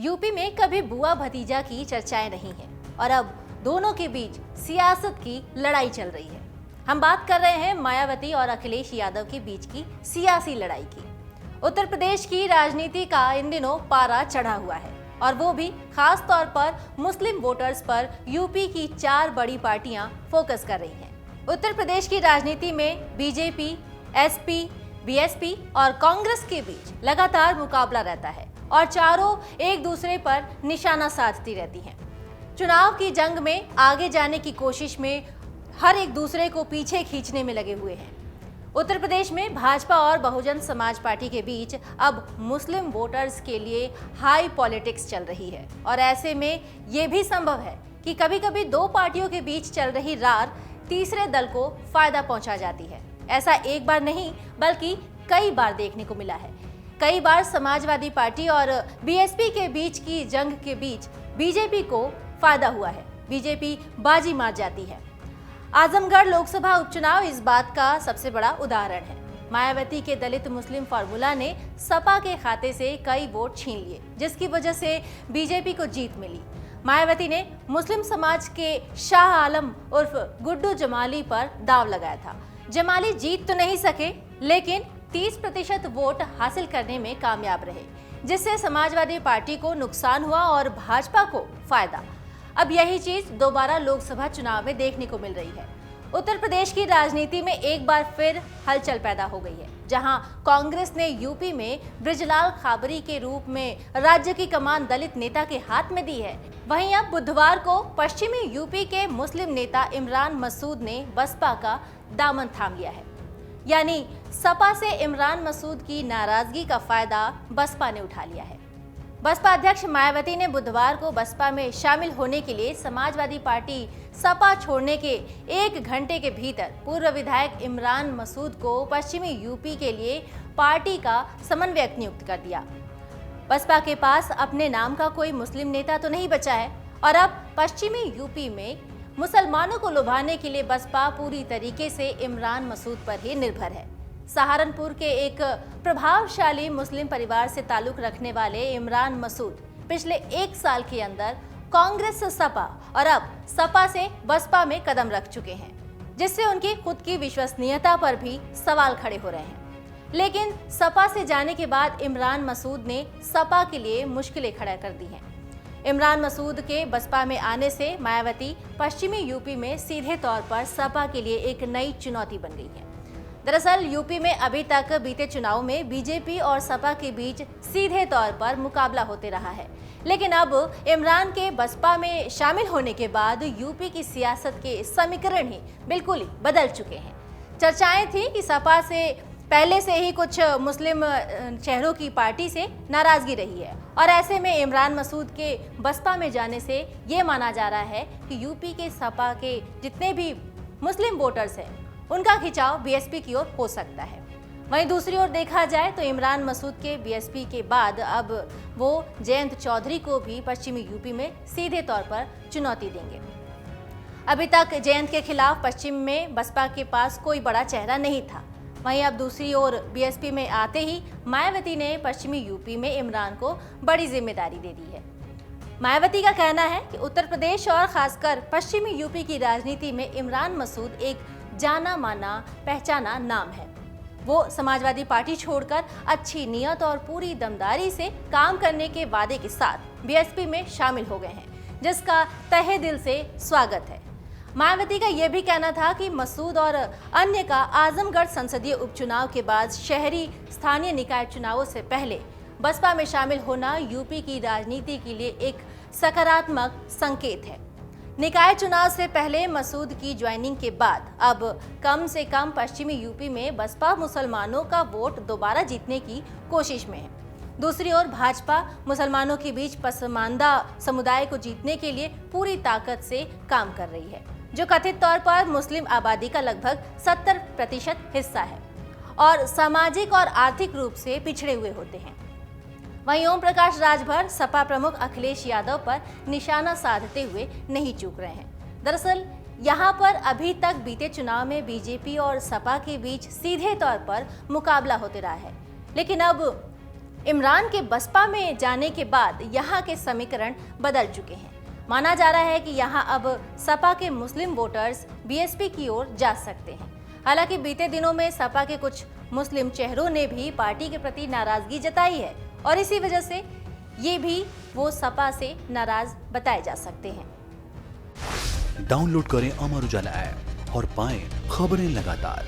UP में कभी बुआ भतीजा की चर्चाएं नहीं हैं और अब दोनों के बीच सियासत की लड़ाई चल रही है। हम बात कर रहे हैं मायावती और अखिलेश यादव के बीच की सियासी लड़ाई की। उत्तर प्रदेश की राजनीति का इन दिनों पारा चढ़ा हुआ है और वो भी खास तौर पर मुस्लिम वोटर्स पर यूपी की 4 बड़ी पार्टियां फोकस कर रही हैं। उत्तर प्रदेश की राजनीति में बीजेपी, एसपी, बीएसपी और कांग्रेस के बीच लगातार मुकाबला रहता है और चारों एक दूसरे पर निशाना साधती रहती हैं। चुनाव की जंग में आगे जाने की कोशिश में हर एक दूसरे को पीछे खींचने में लगे हुए हैं। उत्तर प्रदेश में भाजपा और बहुजन समाज पार्टी के बीच अब मुस्लिम वोटर्स के लिए हाई पॉलिटिक्स चल रही है और ऐसे में ये भी संभव है कि कभी-कभी 2 पार्टियों के बीच चल रही रार तीसरे दल को फायदा पहुंचा जाती है। ऐसा एक बार नहीं बल्कि कई बार देखने को मिला है। कई बार समाजवादी पार्टी और बीएसपी के बीच की जंग के बीच बीजेपी को फायदा हुआ है। बीजेपी बाजी मार जाती है। आजमगढ़ लोकसभा उपचुनाव इस बात का सबसे बड़ा उदाहरण है। मायावती के दलित मुस्लिम फार्मूला ने सपा के खाते से कई वोट छीन लिए, जिसकी वजह से बीजेपी को जीत मिली। मायावती ने मुस्लिम समाज के शाह आलम उर्फ गुड्डू जमाली पर दांव लगाया था। जमाली जीत तो नहीं सके, लेकिन 30% वोट हासिल करने में कामयाब रहे, जिससे समाजवादी पार्टी को नुकसान हुआ और भाजपा को फायदा। अब यही चीज दोबारा लोकसभा चुनाव में देखने को मिल रही है। उत्तर प्रदेश की राजनीति में एक बार फिर हलचल पैदा हो गई है, जहां कांग्रेस ने यूपी में बृजलाल खाबरी के रूप में राज्य की कमान दलित नेता के हाथ में दी है। वहीं अब बुधवार को पश्चिमी यूपी के मुस्लिम नेता इमरान मसूद ने बसपा का दामन थाम लिया है। यानी सपा से इमरान मसूद की नाराजगी का फायदा बसपा ने उठा लिया है। बसपा अध्यक्ष मायावती ने बुधवार को बसपा में शामिल होने के लिए समाजवादी पार्टी सपा छोड़ने के 1 घंटे के भीतर पूर्व विधायक इमरान मसूद को पश्चिमी यूपी के लिए पार्टी का समन्वयक नियुक्त कर दिया। बसपा के पास अपने नाम का कोई मुस्लिम नेता तो नहीं बचा है और अब पश्चिमी यूपी में मुसलमानों को लुभाने के लिए बसपा पूरी तरीके से इमरान मसूद पर ही निर्भर है। सहारनपुर के एक प्रभावशाली मुस्लिम परिवार से ताल्लुक रखने वाले इमरान मसूद पिछले 1 साल के अंदर कांग्रेस से सपा और अब सपा से बसपा में कदम रख चुके हैं, जिससे उनकी खुद की विश्वसनीयता पर भी सवाल खड़े हो रहे हैं। लेकिन सपा से जाने के बाद इमरान मसूद ने सपा के लिए मुश्किलें खड़ा कर दी हैं। इमरान मसूद के बसपा में आने से मायावती पश्चिमी यूपी में सीधे तौर पर सपा के लिए एक नई चुनौती बन गई है। दरअसल यूपी में अभी तक बीते चुनाव में बीजेपी और सपा के बीच सीधे तौर पर मुकाबला होते रहा है, लेकिन अब इमरान के बसपा में शामिल होने के बाद यूपी की सियासत के समीकरण ही बिल्कुल ही बदल चुके हैं। चर्चाएं थी कि सपा से पहले से ही कुछ मुस्लिम चेहरों की पार्टी से नाराजगी रही है और ऐसे में इमरान मसूद के बसपा में जाने से ये माना जा रहा है कि यूपी के सपा के जितने भी मुस्लिम वोटर्स हैं उनका खिंचाव बीएसपी की ओर हो सकता है। वहीं दूसरी ओर देखा जाए तो इमरान मसूद के बीएसपी के बाद अब वो जयंत चौधरी को भी पश्चिमी यूपी में सीधे तौर पर चुनौती देंगे। अभी तक जयंत के खिलाफ पश्चिम में बसपा के पास कोई बड़ा चेहरा नहीं था। वहीं अब दूसरी ओर बीएसपी में आते ही मायावती ने पश्चिमी यूपी में इमरान को बड़ी जिम्मेदारी दे दी है। मायावती का कहना है कि उत्तर प्रदेश और खासकर पश्चिमी यूपी की राजनीति में इमरान मसूद एक जाना माना पहचाना नाम है। वो समाजवादी पार्टी छोड़कर अच्छी नियत और पूरी दमदारी से काम करने के वादे के साथ बीएसपी में शामिल हो गए हैं, जिसका तहे दिल से स्वागत है। मायावती का यह भी कहना था कि मसूद और अन्य का आजमगढ़ संसदीय उपचुनाव के बाद शहरी स्थानीय निकाय चुनावों से पहले बसपा में शामिल होना यूपी की राजनीति के लिए एक सकारात्मक संकेत है। निकाय चुनाव से पहले मसूद की ज्वाइनिंग के बाद अब कम से कम पश्चिमी यूपी में बसपा मुसलमानों का वोट दोबारा जीतने की कोशिश में है। दूसरी ओर भाजपा मुसलमानों के बीच पसमानदा समुदाय को जीतने के लिए पूरी ताकत से काम कर रही है, जो कथित तौर पर मुस्लिम आबादी का लगभग 70% हिस्सा है और सामाजिक और आर्थिक रूप से पिछड़े हुए होते हैं। वहीं ओम प्रकाश राजभर सपा प्रमुख अखिलेश यादव पर निशाना साधते हुए नहीं चूक रहे हैं। दरअसल यहाँ पर अभी तक बीते चुनाव में बीजेपी और सपा के बीच सीधे तौर पर मुकाबला होते रहा है, लेकिन अब इमरान के बसपा में जाने के बाद यहाँ के समीकरण बदल चुके हैं। माना जा रहा है कि यहाँ अब सपा के मुस्लिम वोटर्स बीएसपी की ओर जा सकते हैं। हालांकि बीते दिनों में सपा के कुछ मुस्लिम चेहरों ने भी पार्टी के प्रति नाराजगी जताई है और इसी वजह से ये भी वो सपा से नाराज बताए जा सकते हैं। डाउनलोड करें अमर उजाला ऐप और पाएं खबरें लगातार।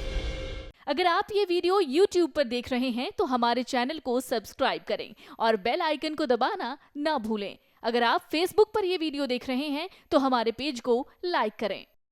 अगर आप ये वीडियो YouTube पर देख रहे हैं तो हमारे चैनल को सब्सक्राइब करें और बेल आइकन को दबाना ना भूलें। अगर आप Facebook पर ये वीडियो देख रहे हैं तो हमारे पेज को लाइक करें।